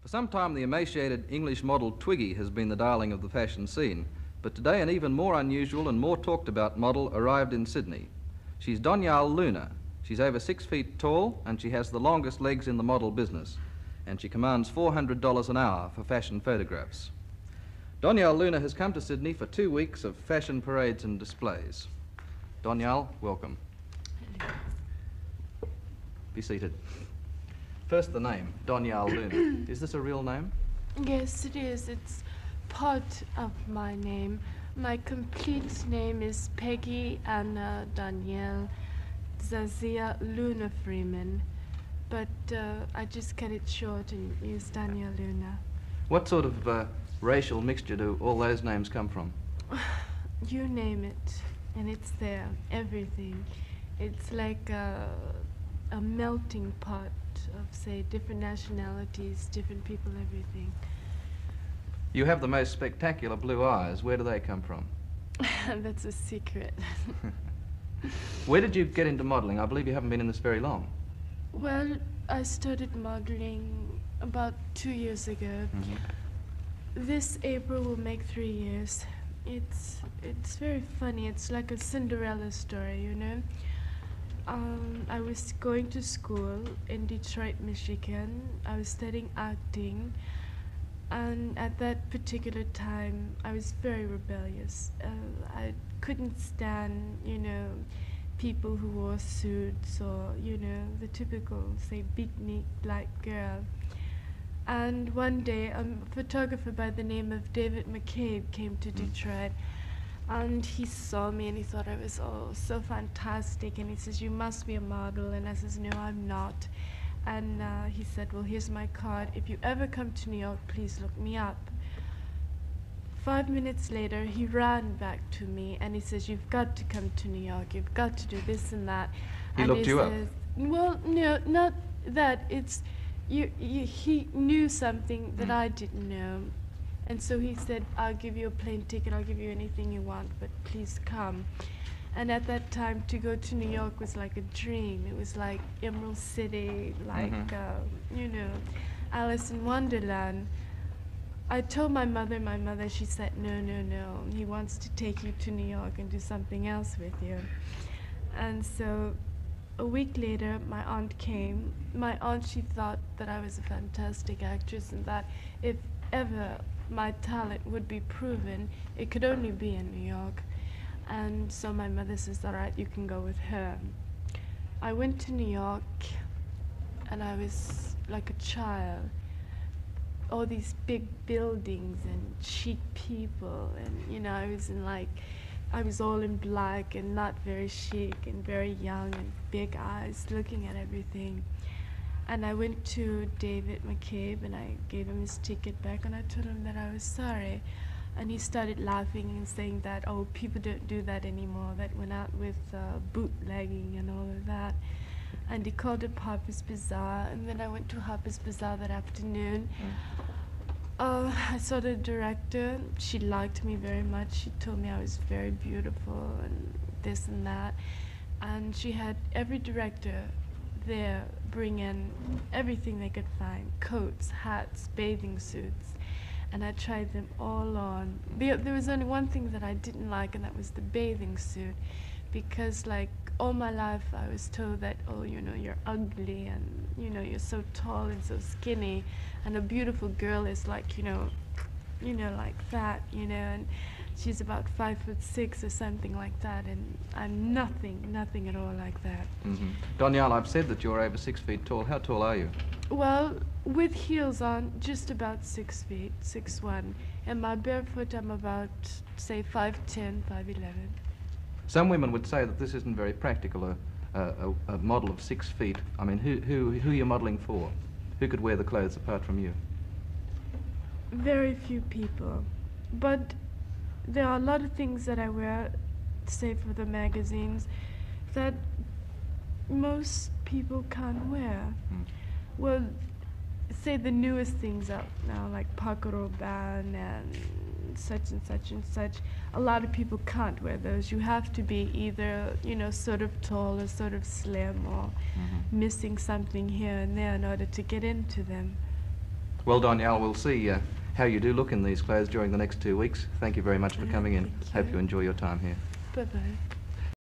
For some time, the emaciated English model Twiggy has been the darling of the fashion scene, but today an even more unusual and more talked about model arrived in Sydney. She's Donyale Luna. She's over 6 feet tall and she has the longest legs in the model business, and she commands $400 an hour for fashion photographs. Donyale Luna has come to Sydney for 2 weeks of fashion parades and displays. Donyale, welcome. Hello. Be seated. First, the name, Donyale Luna. Is this a real name? Yes, it is. It's part of my name. My complete name is Peggy Anna Donyale Zazia Luna Freeman, but I just cut it short and use Donyale Luna. What sort of racial mixture do all those names come from? You name it, and it's there, everything. It's like a melting pot of, say, different nationalities, different people, everything. You have the most spectacular blue eyes. Where do they come from? That's a secret. Where did you get into modeling? I believe you haven't been in this very long. Well, I started modeling about 2 years ago. Mm-hmm. This April will make 3 years. It's very funny. It's like a Cinderella story, you know? I was going to school in Detroit, Michigan. I was studying acting, and at that particular time, I was very rebellious. I couldn't stand, you know, people who wore suits or, you know, the typical, say, beatnik black girl. And one day, a photographer by the name of David McCabe came to Detroit. And he saw me and he thought I was, oh, so fantastic. And he says, you must be a model. And I says, no, I'm not. And he said, well, here's my card. If you ever come to New York, please look me up. 5 minutes later, he ran back to me and he says, you've got to come to New York. You've got to do this and that. He looked you up? Well, no, not that. It's, he knew something that I didn't know. And so he said, I'll give you a plane ticket, I'll give you anything you want, but please come. And at that time, to go to New York was like a dream. It was like Emerald City, like, you know, Alice in Wonderland. I told my mother, she said, no, no, no, he wants to take you to New York and do something else with you. And so a week later, my aunt came. My aunt, she thought that I was a fantastic actress and that if ever my talent would be proven, it could only be in New York. And so my mother says, all right, you can go with her. I went to New York and I was like a child. All these big buildings and chic people, and you know, I was all in black and not very chic and very young and big eyes looking at everything. And I went to David McCabe and I gave him his ticket back and I told him that I was sorry. And he started laughing and saying that, oh, people don't do that anymore. That went out with bootlegging and all of that. And he called it Harper's Bazaar. And then I went to Harper's Bazaar that afternoon. I saw the director. She liked me very much. She told me I was very beautiful and this and that. And she had every director there bring in everything they could find, coats, hats, bathing suits, and I tried them all on. There was only one thing that I didn't like, and that was the bathing suit, because like all my life I was told that, oh, you know, you're ugly and, you know, you're so tall and so skinny, and a beautiful girl is like, you know, like that, you know, and she's about 5'6" or something like that, and I'm nothing at all like that. Donyale, I've said that you're over 6 feet tall. How tall are you? Well, with heels on, just about 6 feet, 6'1", and my barefoot I'm about, say, 5'10", 5'11". Some women would say that this isn't very practical, a model of 6 feet. I mean, who are you modeling for? Who could wear the clothes apart from you? Very few people, but there are a lot of things that I wear, say for the magazines, that most people can't wear. Well, say the newest things out now, like Paco Rabanne and such and such and such. A lot of people can't wear those. You have to be either, you know, sort of tall or sort of slim or missing something here and there in order to get into them. Well, Donyale, we'll see how you do look in these clothes during the next 2 weeks. Thank you very much for coming in. Thank you. Hope you enjoy your time here. Bye-bye.